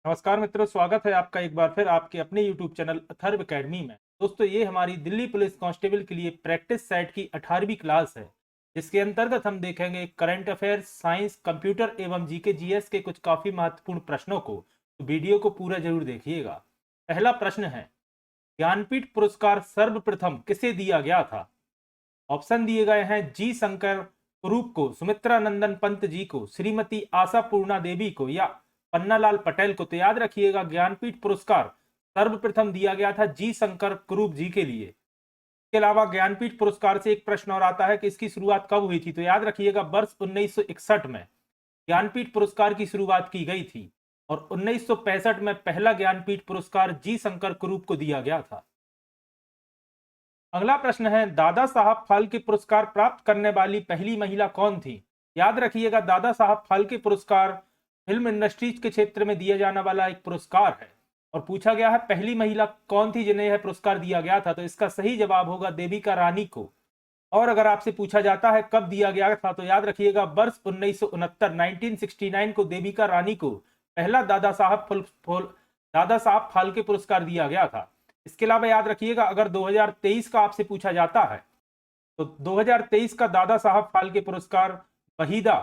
नमस्कार मित्रों, स्वागत है आपका एक बार फिर आपके अपने YouTube चैनल अथर्व एकेडमी में। दोस्तों, ये हमारी दिल्ली पुलिस कांस्टेबल के लिए प्रैक्टिस सेट की 18वीं क्लास है, जिसके अंतर्गत हम देखेंगे करंट अफेयर्स, साइंस, कंप्यूटर एवं जीके जीएस के कुछ काफी महत्वपूर्ण प्रश्नों को। तो वीडियो को पूरा जरूर देखिएगा। पहला प्रश्न है, ज्ञानपीठ पुरस्कार सर्वप्रथम किसे दिया गया था? ऑप्शन दिए गए हैं जी शंकर कुरूप को, सुमित्रा नंदन पंत जी को, श्रीमती आशा पूर्णा देवी को या पन्नालाल पटेल को। तो याद रखिएगा, ज्ञानपीठ पुरस्कार सर्वप्रथम दिया गया था जी शंकर कुरूप जी के लिए। इसके अलावा ज्ञानपीठ पुरस्कार से एक प्रश्न और आता है कि इसकी शुरुआत कब हुई थी? तो याद रखिएगा, वर्ष 1961 में ज्ञानपीठ पुरस्कार की शुरुआत की गई थी और 1965 में पहला ज्ञानपीठ पुरस्कार जी शंकर कुरूप को दिया गया था। अगला प्रश्न है, दादा साहब फाल्के पुरस्कार प्राप्त करने वाली पहली महिला कौन थी? याद रखिएगा, दादा साहब फाल्के पुरस्कार फिल्म इंडस्ट्रीज के क्षेत्र में दिया जाने वाला एक पुरस्कार है और पूछा गया है पहली महिला कौन थी जिन्हें यह पुरस्कार दिया गया था। तो इसका सही जवाब होगा देविका रानी को। और अगर आपसे पूछा जाता है कब दिया गया था, तो याद रखिएगा वर्ष 1969 को देविका रानी को पहला दादा साहब फाल्के पुरस्कार दिया गया था। इसके अलावा याद रखिएगा, अगर 2023 का आपसे पूछा जाता है तो 2023 का दादा साहब फाल्के पुरस्कार वहीदा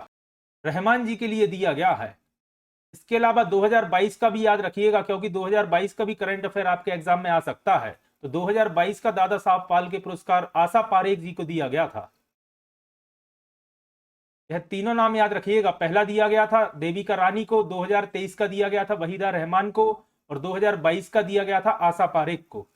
रहमान जी के लिए दिया गया है। इसके अलावा 2022 का भी याद रखिएगा, क्योंकि 2022 का भी करंट अफेयर आपके एग्जाम में आ सकता है। तो 2022 का दादा साहब फाल्के पुरस्कार आशा पारेख जी को दिया गया था। यह तीनों नाम याद रखिएगा, पहला दिया गया था देविका रानी को, 2023 का दिया गया था वहीदा रहमान को और 2022 का दिया गया था आशा पारेख को।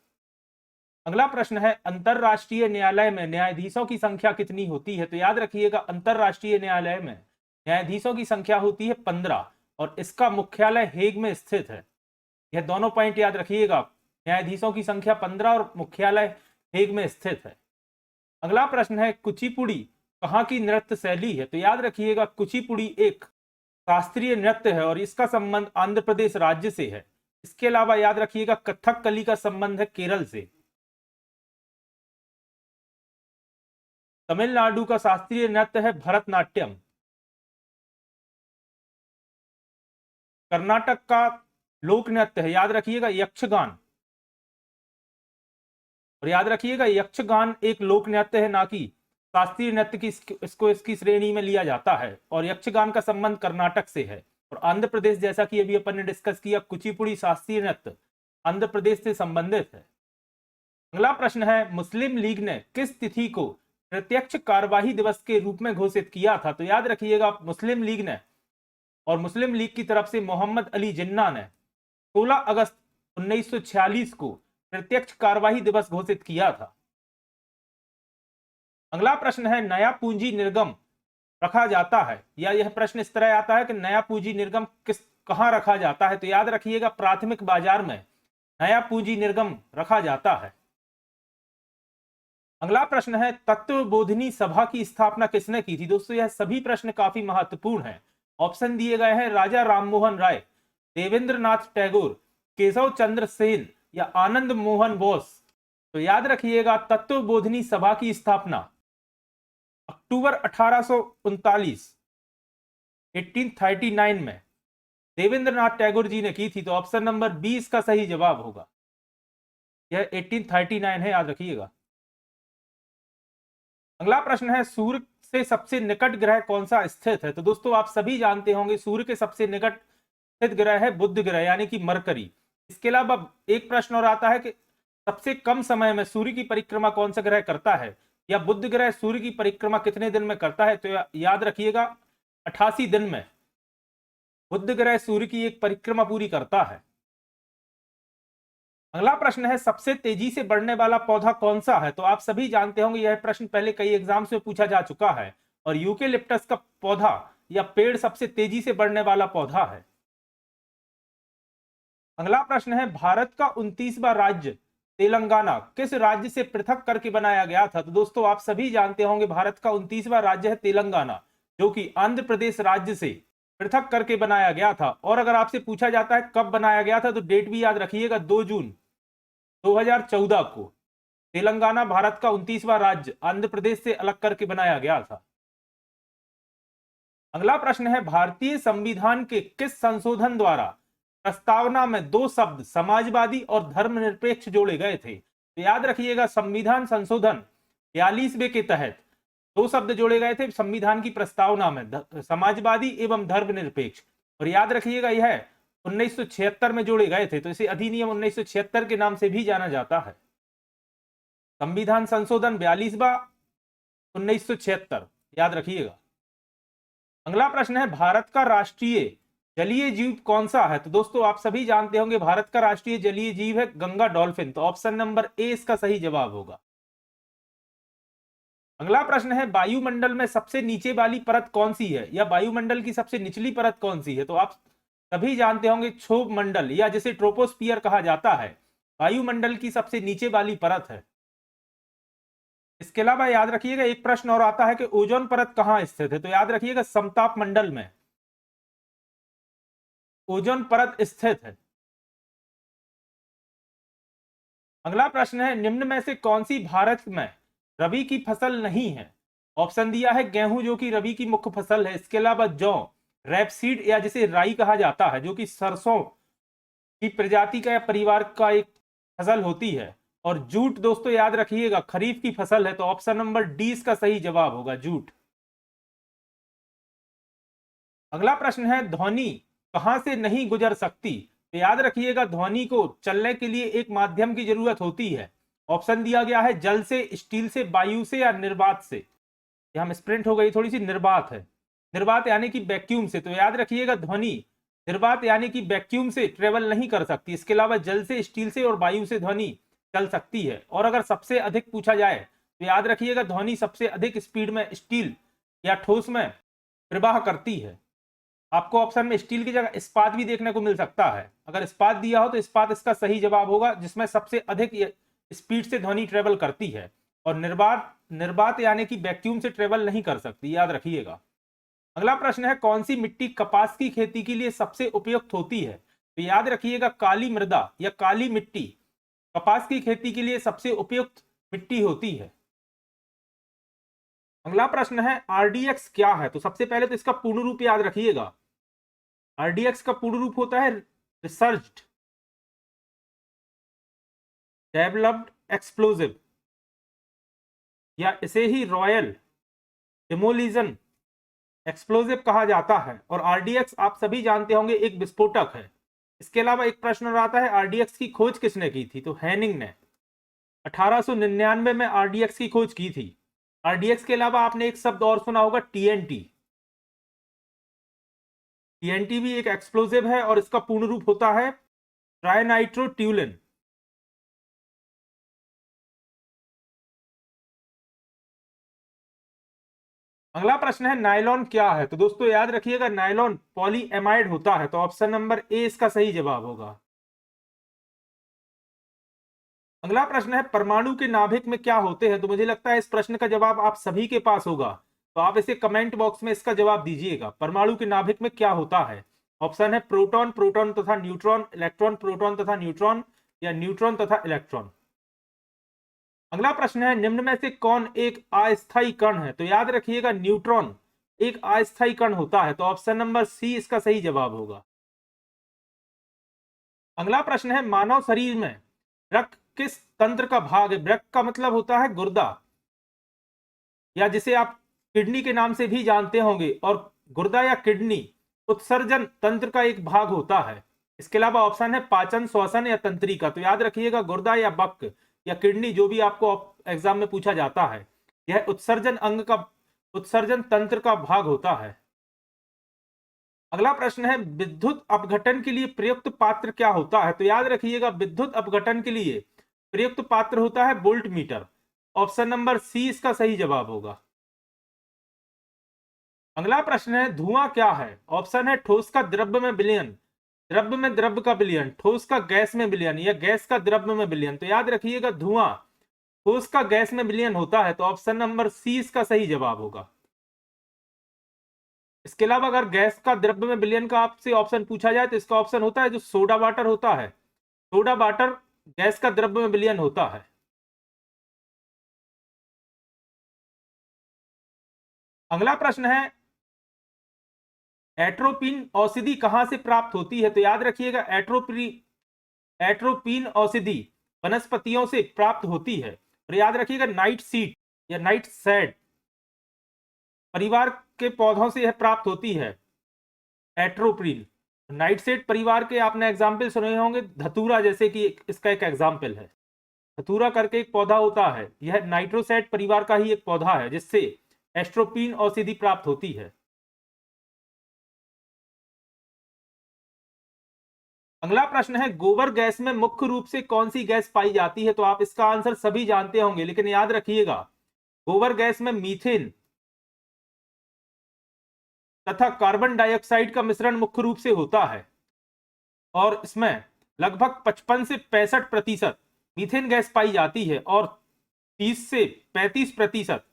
अगला प्रश्न है, अंतरराष्ट्रीय न्यायालय में न्यायाधीशों की संख्या कितनी होती है? तो याद रखिएगा, अंतरराष्ट्रीय न्यायालय में न्यायाधीशों की संख्या होती है 15 और इसका मुख्यालय हेग में स्थित है। यह दोनों पॉइंट याद रखिएगा, न्यायाधीशों की संख्या 15 और मुख्यालय हेग में स्थित है। अगला प्रश्न है, कुचिपुड़ी कहाँ की नृत्य शैली है? तो याद रखिएगा, कुचिपुड़ी एक शास्त्रीय नृत्य है और इसका संबंध आंध्र प्रदेश राज्य से है। इसके अलावा याद रखिएगा, कथकली का संबंध है केरल से। तमिलनाडु का शास्त्रीय नृत्य है भरतनाट्यम। कर्नाटक का लोक नृत्य है, याद रखिएगा, यक्षगान। और याद रखिएगा, यक्षगान एक लोक नृत्य है, ना कि शास्त्रीय नृत्य की इसकी श्रेणी में लिया जाता है और यक्षगान का संबंध कर्नाटक से है। और आंध्र प्रदेश, जैसा कि अभी अपन ने डिस्कस किया, कुचिपुड़ी शास्त्रीय नृत्य आंध्र प्रदेश से संबंधित है। अगला प्रश्न है, मुस्लिम लीग ने किस तिथि को प्रत्यक्ष कार्यवाही दिवस के रूप में घोषित किया था? तो याद रखिएगा, मुस्लिम लीग ने और मुस्लिम लीग की तरफ से मोहम्मद अली जिन्ना ने 16 अगस्त 1946 को प्रत्यक्ष कार्यवाही दिवस घोषित किया था। अगला प्रश्न है, नया पूंजी निर्गम रखा जाता है, या यह प्रश्न इस तरह आता है कि नया पूंजी निर्गम कहां रखा जाता है? तो याद रखिएगा, प्राथमिक बाजार में नया पूंजी निर्गम रखा जाता है। अगला प्रश्न है, तत्वबोधिनी सभा की स्थापना किसने की थी? दोस्तों, यह सभी प्रश्न काफी महत्वपूर्ण हैं। ऑप्शन दिए गए हैं, राजा राममोहन राय, देवेंद्रनाथ टैगोर, केशव चंद्र सेन या आनंद मोहन बोस। तो याद रखिएगा, तत्वबोधिनी सभा की स्थापना अक्टूबर 1839 1839 में देवेंद्रनाथ टैगोर जी ने की थी। तो ऑप्शन नंबर 20 का सही जवाब होगा, यह 1839 है, याद रखिएगा। अगला प्रश्न है, सूर्य से सबसे निकट ग्रह कौन सा स्थित है? तो दोस्तों, आप सभी जानते होंगे, सूर्य के सबसे निकट स्थित ग्रह है बुध ग्रह, यानी कि मरकरी। इसके अलावा एक प्रश्न और आता है कि सबसे कम समय में सूर्य की परिक्रमा कौन सा ग्रह करता है, या बुध ग्रह सूर्य की परिक्रमा कितने दिन में करता है? तो याद रखिएगा, 88 दिन में बुध ग्रह सूर्य की एक परिक्रमा पूरी करता है। अगला प्रश्न है, सबसे तेजी से बढ़ने वाला पौधा कौन सा है? तो आप सभी जानते होंगे, यह प्रश्न पहले कई एग्जाम्स में पूछा जा चुका है और यूकेलिप्टस का पौधा या पेड़ सबसे तेजी से बढ़ने वाला पौधा है। अगला प्रश्न है, भारत का 29वां राज्य तेलंगाना किस राज्य से पृथक करके बनाया गया था? तो दोस्तों, आप सभी जानते होंगे, भारत का 29वां राज्य है तेलंगाना, जो कि आंध्र प्रदेश राज्य से पृथक करके बनाया गया था। और अगर आपसे पूछा जाता है कब बनाया गया था, तो डेट भी याद रखिएगा, 2 जून 2014 को तेलंगाना भारत का 29वां राज्य आंध्र प्रदेश से अलग करके बनाया गया था। अगला प्रश्न है, भारतीय संविधान के किस संशोधन द्वारा प्रस्तावना में दो शब्द समाजवादी और धर्मनिरपेक्ष जोड़े गए थे। तो याद रखिएगा संविधान संशोधन 42वें के तहत दो शब्द जोड़े गए थे संविधान की प्रस्तावना में, समाजवादी एवं धर्मनिरपेक्ष। और याद रखिएगा यह 1976 में जोड़े गए थे, तो इसे अधिनियम 1976 के नाम से भी जाना जाता है। संविधान संशोधन 42वां 1976, याद रखिएगा। अगला प्रश्न है भारत का राष्ट्रीय जलीय जीव कौन सा है? तो दोस्तों आप सभी जानते होंगे भारत का राष्ट्रीय जलीय जीव है गंगा डॉल्फिन। तो ऑप्शन नंबर ए इसका सही जवाब होगा। अगला प्रश्न है वायुमंडल में सबसे नीचे वाली परत कौन सी है, या वायुमंडल की सबसे निचली परत कौन सी है? तो आप सभी जानते होंगे क्षोभ मंडल, या जिसे ट्रोपोस्फियर कहा जाता है, वायुमंडल की सबसे नीचे वाली परत है। इसके अलावा याद रखिएगा एक प्रश्न और आता है कि ओजोन परत कहां स्थित है? तो याद रखिएगा समताप मंडल में ओजोन परत स्थित है। अगला प्रश्न है निम्न में से कौन सी भारत में रबी की फसल नहीं है? ऑप्शन दिया है गेहूं जो कि रबी की मुख्य फसल है, इसके अलावा जौ, रैपसीड या जिसे राई कहा जाता है जो कि सरसों की प्रजाति का या परिवार का एक फसल होती है, और जूट दोस्तों याद रखिएगा खरीफ की फसल है। तो ऑप्शन नंबर डी इसका सही जवाब होगा, जूट। अगला प्रश्न है ध्वनि कहां से नहीं गुजर सकती? तो याद रखिएगा ध्वनि को चलने के लिए एक माध्यम की जरूरत होती है। ऑप्शन दिया गया है जल से, स्टील से, वायु से या निर्वात से। यहां स्प्रिंट हो गई थोड़ी सी, निर्वात है, निर्वात यानी कि वैक्यूम से। तो याद रखिएगा ध्वनि निर्वात यानी कि वैक्यूम से ट्रेवल नहीं कर सकती। इसके अलावा जल से, स्टील से और वायु से ध्वनि चल सकती है। और अगर सबसे अधिक पूछा जाए तो याद रखिएगा ध्वनि सबसे अधिक स्पीड में स्टील या ठोस में प्रवाह करती है। आपको ऑप्शन में स्टील की जगह इस्पात भी देखने को मिल सकता है। अगर इस्पात दिया हो तो इस्पात इसका सही जवाब होगा, जिसमें सबसे अधिक स्पीड से ध्वनि ट्रेवल करती है। और निर्वात निर्वात यानी कि वैक्यूम से ट्रेवल नहीं कर सकती, याद रखिएगा। अगला प्रश्न है कौन सी मिट्टी कपास की खेती के लिए सबसे उपयुक्त होती है? तो याद रखिएगा काली मृदा या काली मिट्टी कपास की खेती के लिए सबसे उपयुक्त मिट्टी होती है। अगला प्रश्न है आरडीएक्स क्या है? तो सबसे पहले तो इसका पूर्ण रूप याद रखिएगा। आरडीएक्स का पूर्ण रूप होता है रिसर्च्ड डेवलप्ड एक्सप्लोजिव, या इसे ही रॉयल डिमोलिशन एक्सप्लोजिव कहा जाता है। और आरडीएक्स आप सभी जानते होंगे एक विस्फोटक है। इसके अलावा एक प्रश्न और आता है आरडीएक्स की खोज किसने की थी? तो हैनिंग ने 1899 में आरडीएक्स की खोज की थी। आरडीएक्स के अलावा आपने एक शब्द और सुना होगा टीएनटी। टीएनटी भी एक एक्सप्लोजिव है और इसका पूर्ण रूप होता है ट्राइनाइट्रोट्यूलिन। अगला प्रश्न है नायलॉन क्या है? तो दोस्तों याद रखिएगा नायलॉन पॉलीएमाइड होता है। तो ऑप्शन नंबर ए इसका सही जवाब होगा। अगला प्रश्न है परमाणु के नाभिक में क्या होते हैं? तो मुझे लगता है इस प्रश्न का जवाब आप सभी के पास होगा, तो आप इसे कमेंट बॉक्स में इसका जवाब दीजिएगा। परमाणु के नाभिक में क्या होता है? ऑप्शन है प्रोटॉन, प्रोटॉन तथा न्यूट्रॉन, इलेक्ट्रॉन, प्रोटॉन तथा न्यूट्रॉन, या न्यूट्रॉन तथा इलेक्ट्रॉन। अगला प्रश्न है निम्न में से कौन एक अस्थायी कण है? तो याद रखिएगा न्यूट्रॉन एक अस्थायी कण होता है। तो ऑप्शन नंबर सी इसका सही जवाब होगा। अगला प्रश्न है मानव शरीर में वृक्क किस तंत्र का भाग है? वृक्क का मतलब होता है गुर्दा, या जिसे आप किडनी के नाम से भी जानते होंगे। और गुर्दा या किडनी उत्सर्जन तंत्र का एक भाग होता है। इसके अलावा ऑप्शन है पाचन, श्वसन या तंत्रिका। तो याद रखिएगा गुर्दा या वृक्क या किडनी जो भी आपको एग्जाम में पूछा जाता है, यह उत्सर्जन अंग का उत्सर्जन तंत्र का भाग होता है। अगला प्रश्न है विद्युत अपघटन के लिए प्रयुक्त पात्र क्या होता है? तो याद रखिएगा विद्युत अपघटन के लिए प्रयुक्त पात्र होता है voltmeter. Option number C इसका सही जवाब होगा। अगला प्रश्न है धुआं क्या है? ऑप्शन है ठोस का द्रव्य में विलयन, द्रव्य में द्रव्य का विलयन, ठोस का गैस में विलयन, या गैस का द्रव्य में विलयन। तो याद रखिएगा धुआं ठोस का गैस में विलयन होता है। तो ऑप्शन नंबर सी इसका सही जवाब होगा। इसके अलावा अगर गैस का द्रव्य में विलयन का आपसे ऑप्शन पूछा जाए तो इसका ऑप्शन होता है जो सोडा वाटर होता है। सोडा वाटर गैस का द्रव्य में विलयन होता है। अगला प्रश्न है एट्रोपिन औषधि कहां से प्राप्त होती है? तो याद रखिएगा एट्रोपिन औषधि वनस्पतियों से प्राप्त होती है। और याद रखिएगा नाइट सीड या नाइट सैड परिवार के पौधों से यह प्राप्त होती है एट्रोपिन। नाइट सेड परिवार के आपने एग्जाम्पल सुने होंगे, धतूरा जैसे कि इसका एक एग्जाम्पल है। धतूरा करके एक पौधा होता है, यह नाइट्रोसेट परिवार का ही एक पौधा है जिससे एस्ट्रोपिन औषधि प्राप्त होती है। अगला प्रश्न है, गोबर गैस में मुख्य रूप से कौन सी गैस पाई जाती है? तो आप इसका आंसर सभी जानते होंगे, लेकिन याद रखिएगा गोबर गैस में मीथेन तथा कार्बन डाइऑक्साइड का मिश्रण मुख्य रूप से होता है और इसमें लगभग 55 से 65% मीथेन गैस पाई जाती है और 30 से 35%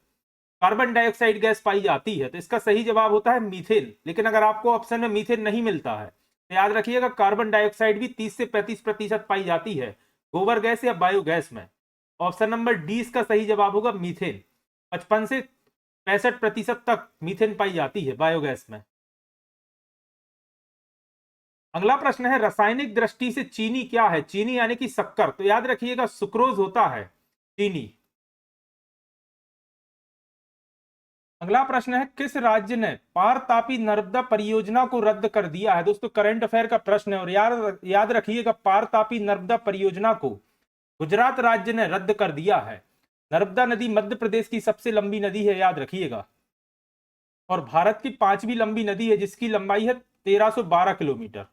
कार्बन डाइऑक्साइड गैस पाई जाती है। तो इसका सही जवाब होता है मीथेन। लेकिन अगर आपको ऑप्शन में मीथेन नहीं मिलता है तो याद रखिएगा कार्बन डाइऑक्साइड भी 30 से 35% पाई जाती है गोबर गैस या बायोगैस में। ऑप्शन नंबर डी इसका सही जवाब होगा मीथेन। 55 से 65% तक मीथेन पाई जाती है बायोगैस में। अगला प्रश्न है, रासायनिक दृष्टि से चीनी क्या है? चीनी यानी कि शक्कर। तो याद रखिएगा सुक्रोज होता है चीनी। अगला प्रश्न है, किस राज्य ने पार तापी नर्मदा परियोजना को रद्द कर दिया है? दोस्तों करंट अफेयर का प्रश्न है और याद रखिएगा पार तापी नर्मदा परियोजना को गुजरात राज्य ने रद्द कर दिया है। नर्मदा नदी मध्य प्रदेश की सबसे लंबी नदी है, याद रखिएगा, और भारत की 5वीं लंबी नदी है जिसकी लंबाई है 1312 किलोमीटर।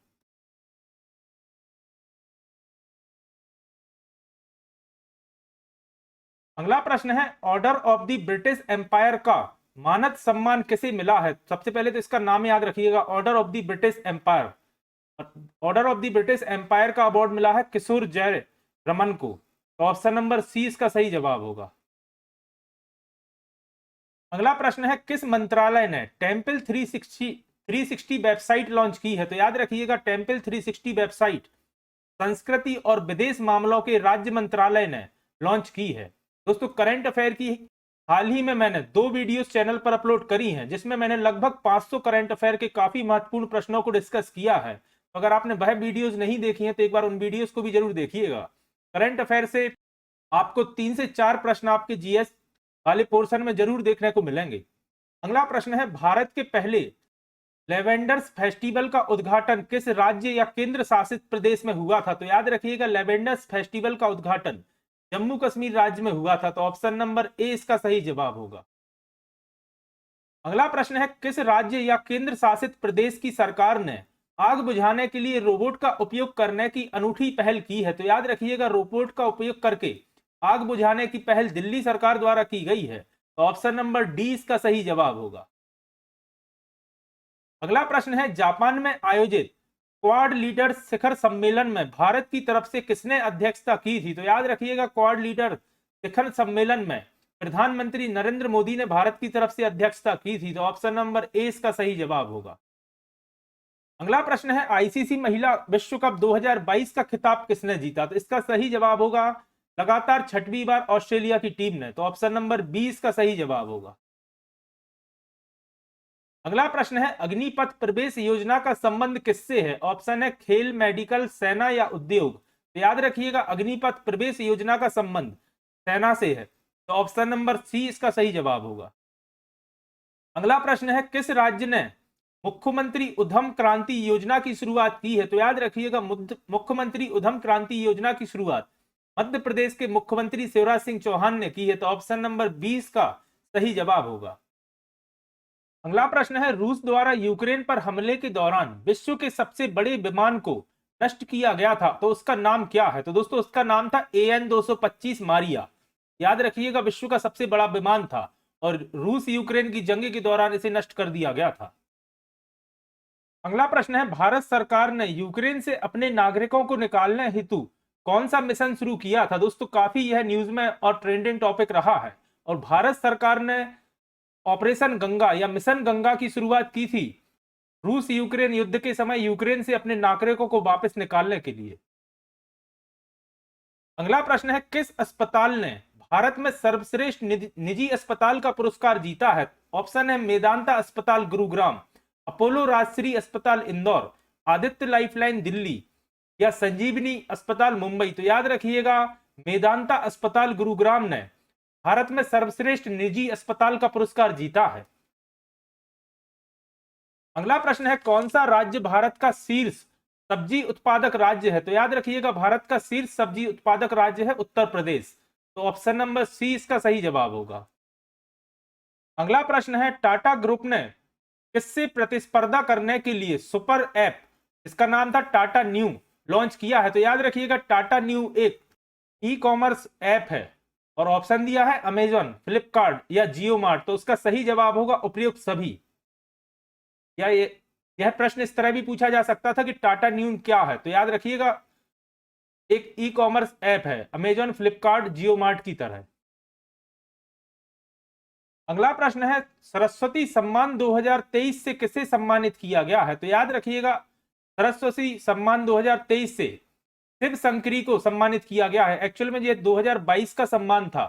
अगला प्रश्न है, Order of the British Empire का मानद सम्मान किसे मिला है? सबसे पहले तो इसका नाम याद रखिएगा, Order of the British Empire. Order of the British Empire का अवार्ड मिला है किशोर जय रमन को। तो ऑप्शन नंबर सी इसका सही जवाब होगा। अगला प्रश्न है, किस मंत्रालय ने टेम्पल 360 वेबसाइट लॉन्च की है? तो याद रखिएगा टेम्पल 360 वेबसाइट संस्कृति और विदेश मामलों के राज्य मंत्रालय ने लॉन्च की है। दोस्तों करंट अफेयर की हाल ही में मैंने 2 वीडियोस चैनल पर अपलोड करी हैं जिसमें मैंने लगभग 500 करंट अफेयर के काफी महत्वपूर्ण प्रश्नों को डिस्कस किया है। तो अगर आपने वह वीडियोस नहीं देखी हैं तो एक बार उन वीडियोस को भी जरूर देखिएगा। करंट अफेयर से आपको 3 से 4 प्रश्न आपके जीएस वाले पोर्शन में जरूर देखने को मिलेंगे। अगला प्रश्न है, भारत के पहले लेवेंडर्स फेस्टिवल का उद्घाटन किस राज्य या केंद्र शासित प्रदेश में हुआ था? तो याद रखिएगा लेवेंडर्स फेस्टिवल का उद्घाटन जम्मू कश्मीर राज्य में हुआ था। तो ऑप्शन नंबर ए इसका सही जवाब होगा। अगला प्रश्न है, किस राज्य या केंद्र शासित प्रदेश की सरकार ने आग बुझाने के लिए रोबोट का उपयोग करने की अनूठी पहल की है? तो याद रखिएगा रोबोट का उपयोग करके आग बुझाने की पहल दिल्ली सरकार द्वारा की गई है। तो ऑप्शन नंबर डी इसका सही जवाब होगा। अगला प्रश्न है, जापान में आयोजित क्वाड लीडर शिखर सम्मेलन में भारत की तरफ से किसने अध्यक्षता की थी? तो याद रखिएगा क्वाड लीडर शिखर सम्मेलन में प्रधानमंत्री नरेंद्र मोदी ने भारत की तरफ से अध्यक्षता की थी। तो ऑप्शन नंबर ए इसका सही जवाब होगा। अगला प्रश्न है, आईसीसी महिला विश्व कप 2022 का खिताब किसने जीता? तो इसका सही जवाब होगा लगातार 6वीं बार ऑस्ट्रेलिया की टीम ने। तो ऑप्शन नंबर 20 का सही जवाब होगा। अगला प्रश्न है, अग्निपथ प्रवेश योजना का संबंध किससे है? ऑप्शन है खेल, मेडिकल, सेना या उद्योग। तो याद रखिएगा अग्निपथ प्रवेश योजना का संबंध सेना से है। तो ऑप्शन नंबर सी इसका सही जवाब होगा। अगला प्रश्न है, किस राज्य ने मुख्यमंत्री उद्यम क्रांति योजना की शुरुआत की है? तो याद रखिएगा मुख्यमंत्री उद्यम क्रांति योजना की शुरुआत मध्य प्रदेश के मुख्यमंत्री शिवराज सिंह चौहान ने की है। तो ऑप्शन नंबर 20 का सही जवाब होगा। अगला प्रश्न है, रूस द्वारा यूक्रेन पर हमले के दौरान विश्व के सबसे बड़े विमान को नष्ट किया गया था, तो उसका नाम क्या है? तो दोस्तों उसका नाम था AN-225 मारिया। याद रखिएगा विश्व का सबसे बड़ा विमान था और रूस यूक्रेन की जंग के दौरान इसे नष्ट कर दिया गया था। अगला प्रश्न है, भारत सरकार ने यूक्रेन से अपने नागरिकों को निकालने हेतु कौन सा मिशन शुरू किया था? दोस्तों काफी यह न्यूज में और ट्रेंडिंग टॉपिक रहा है और भारत सरकार ने ऑपरेशन गंगा या मिशन गंगा की शुरुआत की थी रूस यूक्रेन युद्ध के समय यूक्रेन से अपने नागरिकों को वापस निकालने के लिए। अगला प्रश्न है, किस अस्पताल ने भारत में सर्वश्रेष्ठ निजी अस्पताल का पुरस्कार जीता है? ऑप्शन है मेदांता अस्पताल गुरुग्राम, अपोलो राजश्री अस्पताल इंदौर, आदित्य लाइफलाइन दिल्ली या संजीवनी अस्पताल मुंबई? तो याद रखिएगा मेदांता अस्पताल गुरुग्राम ने भारत में सर्वश्रेष्ठ निजी अस्पताल का पुरस्कार जीता है। अगला प्रश्न है कौन सा राज्य भारत का शीर्ष सब्जी उत्पादक राज्य है? तो याद रखिएगा भारत का शीर्ष सब्जी उत्पादक राज्य है उत्तर प्रदेश। तो ऑप्शन नंबर सी इसका सही जवाब होगा। अगला प्रश्न है टाटा ग्रुप ने किससे प्रतिस्पर्धा करने के लिए सुपर ऐप, इसका नाम था टाटा न्यू, लॉन्च किया है? तो याद रखिएगा टाटा न्यू एक ई कॉमर्स ऐप है और ऑप्शन दिया है अमेजॉन, फ्लिपकार्ट या जियो मार्ट। तो उसका सही जवाब होगा उपयुक्त सभी। या यह प्रश्न इस तरह भी पूछा जा सकता था कि टाटा न्यू क्या है? तो याद रखिएगा एक ई कॉमर्स ऐप है अमेजॉन, फ्लिपकार्ट, जियो मार्ट की तरह। अगला प्रश्न है सरस्वती सम्मान 2023 से किसे सम्मानित किया गया है? तो याद रखिएगा सरस्वती सम्मान 2023 से शिव शंकरी को सम्मानित किया गया है। एक्चुअल में ये 2022 का सम्मान था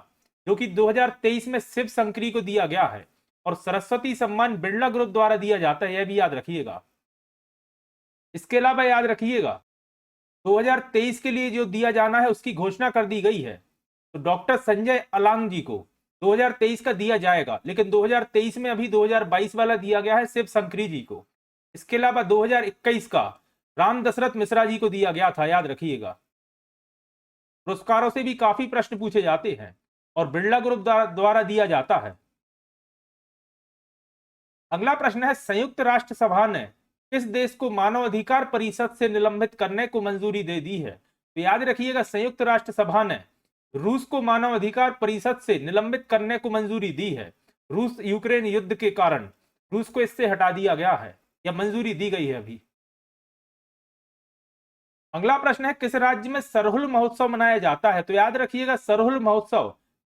जो कि 2023 में शिव शंकरी को दिया गया है और सरस्वती सम्मान बिरला ग्रुप द्वारा दिया जाता है, यह भी याद रखिएगा। इसके अलावा याद रखिएगा 2023 के लिए जो दिया जाना है उसकी घोषणा कर दी गई है। तो डॉक्टर संजय अलांग जी को 2023 का दिया जाएगा, लेकिन 2023 में अभी 2022 वाला दिया गया है शिव शंकरी जी को। इसके अलावा 2021 का राम दशरथ मिश्रा जी को दिया गया था, याद रखिएगा। पुरस्कारों से भी काफी प्रश्न पूछे जाते हैं और बिरला ग्रुप द्वारा दिया जाता है। अगला प्रश्न है संयुक्त राष्ट्र सभा ने किस देश को मानव अधिकार परिषद से निलंबित करने को मंजूरी दे दी है? तो याद रखिएगा संयुक्त राष्ट्र सभा ने रूस को मानव अधिकार परिषद से निलंबित करने को मंजूरी दी है। रूस यूक्रेन युद्ध के कारण रूस को इससे हटा दिया गया है या मंजूरी दी गई है अभी। अगला प्रश्न है किस राज्य में सरहुल महोत्सव मनाया जाता है? तो याद रखिएगा सरहुल महोत्सव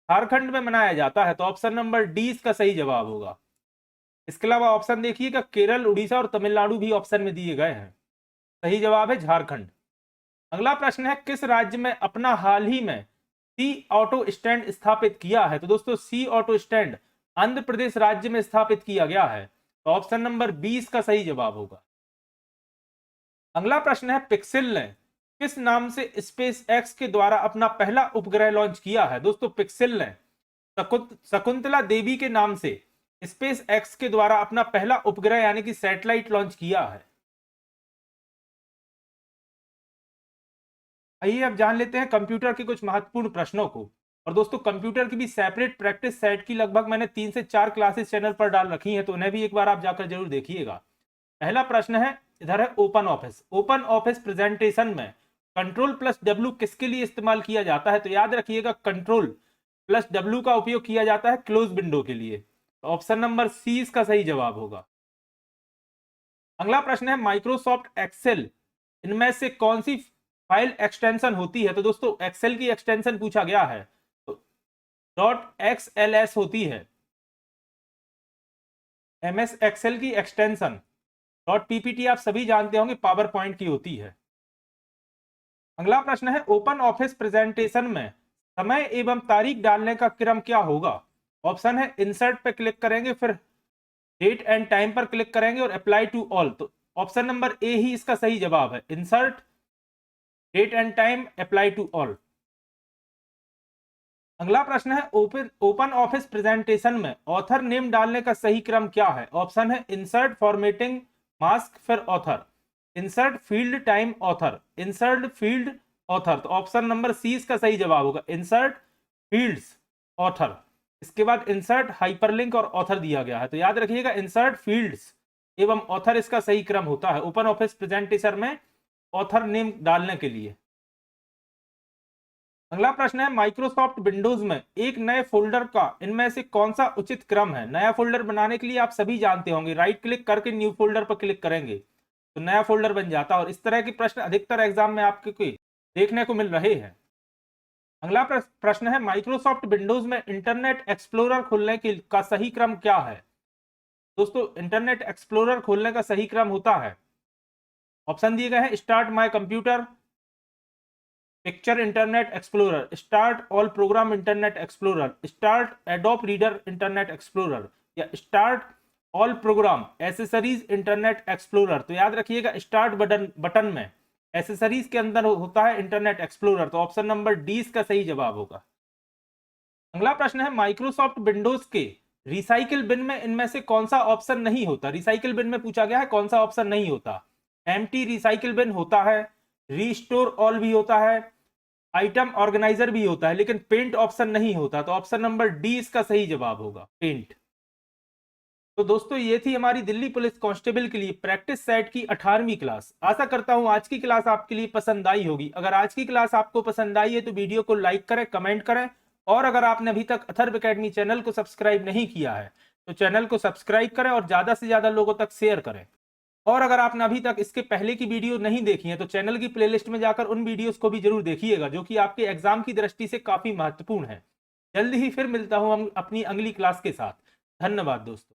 झारखंड में मनाया जाता है। तो ऑप्शन नंबर डी इसका सही जवाब होगा। इसके अलावा ऑप्शन देखिएगा केरल, उड़ीसा और तमिलनाडु भी ऑप्शन में दिए गए हैं। सही जवाब है झारखंड। अगला प्रश्न है किस राज्य में अपना हाल ही में सी ऑटो स्टैंड स्थापित किया है? तो दोस्तों सी ऑटो स्टैंड आंध्र प्रदेश राज्य में स्थापित किया गया है। तो ऑप्शन नंबर 20 का सही जवाब होगा। अगला प्रश्न है पिक्सेल ने किस नाम से स्पेस एक्स के द्वारा अपना पहला उपग्रह लॉन्च किया है? दोस्तों पिक्सेल ने शकुंतला देवी के नाम से स्पेस एक्स के द्वारा अपना पहला उपग्रह यानी कि सैटेलाइट लॉन्च किया है। आइए अब जान लेते हैं कंप्यूटर के कुछ महत्वपूर्ण प्रश्नों को। और दोस्तों कंप्यूटर की भी सेपरेट प्रैक्टिस सेट की लगभग मैंने 3 से 4 क्लासेस चैनल पर डाल रखी हैं, तो उन्हें भी एक बार आप जाकर जरूर देखिएगा। पहला प्रश्न है इधर है open office. Open office presentation में कंट्रोल प्लस डब्ल्यू किसके लिए इस्तेमाल किया जाता है? तो याद रखिएगा कंट्रोल प्लस डब्ल्यू का उपयोग किया जाता है क्लोज विंडो के लिए। तो ऑप्शन नंबर सी इसका सही जवाब होगा। अगला प्रश्न है माइक्रोसॉफ्ट एक्सेल इनमें से कौन सी फाइल एक्सटेंशन होती है? तो दोस्तों एक्सेल की एक्सटेंशन पूछा गया है, तो .xls होती है। एमएस एक्सेल की एक्सटेंशन .ppt आप सभी जानते होंगे पावर पॉइंट की होती है। अगला प्रश्न है ओपन ऑफिस प्रेजेंटेशन में समय एवं तारीख डालने का क्रम क्या होगा? ऑप्शन है इंसर्ट पे क्लिक करेंगे, फिर डेट एंड टाइम पर क्लिक करेंगे और अप्लाई टू ऑल। तो ऑप्शन नंबर ए ही इसका सही जवाब है, insert, date and time, apply to all. अगला प्रश्न है ओपन ऑफिस प्रेजेंटेशन में ऑथर नेम डालने का सही क्रम क्या है? ऑप्शन है इंसर्ट, फॉर्मेटिंग, मास्क, फिर author. Insert field time author, insert field author. तो ऑप्शन नंबर सी इसका सही जवाब होगा, इंसर्ट फील्ड्स ऑथर। इसके बाद इंसर्ट, हाइपरलिंक और ऑथर दिया गया है। तो याद रखिएगा इंसर्ट फील्ड्स एवं ऑथर इसका सही क्रम होता है ओपन ऑफिस प्रेजेंटेशन में ऑथर नेम डालने के लिए। अगला प्रश्न है माइक्रोसॉफ्ट विंडोज में एक नए फोल्डर का इनमें से कौन सा उचित क्रम है? नया फोल्डर बनाने के लिए आप सभी जानते होंगे राइट क्लिक करके न्यू फोल्डर पर क्लिक करेंगे तो नया फोल्डर बन जाता है, और इस तरह के प्रश्न अधिकतर एग्जाम में आपको देखने को मिल रहे हैं। अगला प्रश्न है माइक्रोसॉफ्ट विंडोज में इंटरनेट एक्सप्लोरर खोलने का सही क्रम क्या है? दोस्तों इंटरनेट एक्सप्लोरर खोलने का सही क्रम होता है, ऑप्शन दिए गए हैं start My Computer, picture Internet Explorer, start all program Internet Explorer, start Adobe Reader Internet Explorer या start all program, accessories, Internet Explorer. तो याद रखिएगा स्टार्ट बटन में एसेसरीज के अंदर होता है इंटरनेट एक्सप्लोरर, तो ऑप्शन नंबर डी इसका सही जवाब होगा। अगला प्रश्न है माइक्रोसॉफ्ट विंडोज के रिसाइकिल बिन में इनमें से कौन सा ऑप्शन नहीं होता। रिसाइकिल बिन में पूछा गया है कौन सा ऑप्शन नहीं होता। एम्प्टी रिसाइकिल बिन होता है, रीस्टोर ऑल भी होता है, आइटम ऑर्गेनाइजर भी होता है, लेकिन पेंट ऑप्शन नहीं होता। तो ऑप्शन नंबर डी इसका सही जवाब होगा, पेंट। तो दोस्तों ये थी हमारी दिल्ली पुलिस कांस्टेबल के लिए प्रैक्टिस सेट की 18वीं क्लास। आशा करता हूं आज की क्लास आपके लिए पसंद आई होगी। अगर आज की क्लास आपको पसंद आई है तो वीडियो को लाइक करें, कमेंट करें, और अगर आपने अभी तक अथर्व एकेडमी चैनल को सब्सक्राइब नहीं किया है तो चैनल को सब्सक्राइब करें और ज्यादा से ज्यादा लोगों तक शेयर करें। और अगर आपने अभी तक इसके पहले की वीडियो नहीं देखी है तो चैनल की प्लेलिस्ट में जाकर उन वीडियोस को भी जरूर देखिएगा, जो कि आपके एग्जाम की दृष्टि से काफी महत्वपूर्ण है। जल्दी ही फिर मिलता हूं हम अपनी अगली क्लास के साथ। धन्यवाद दोस्तों।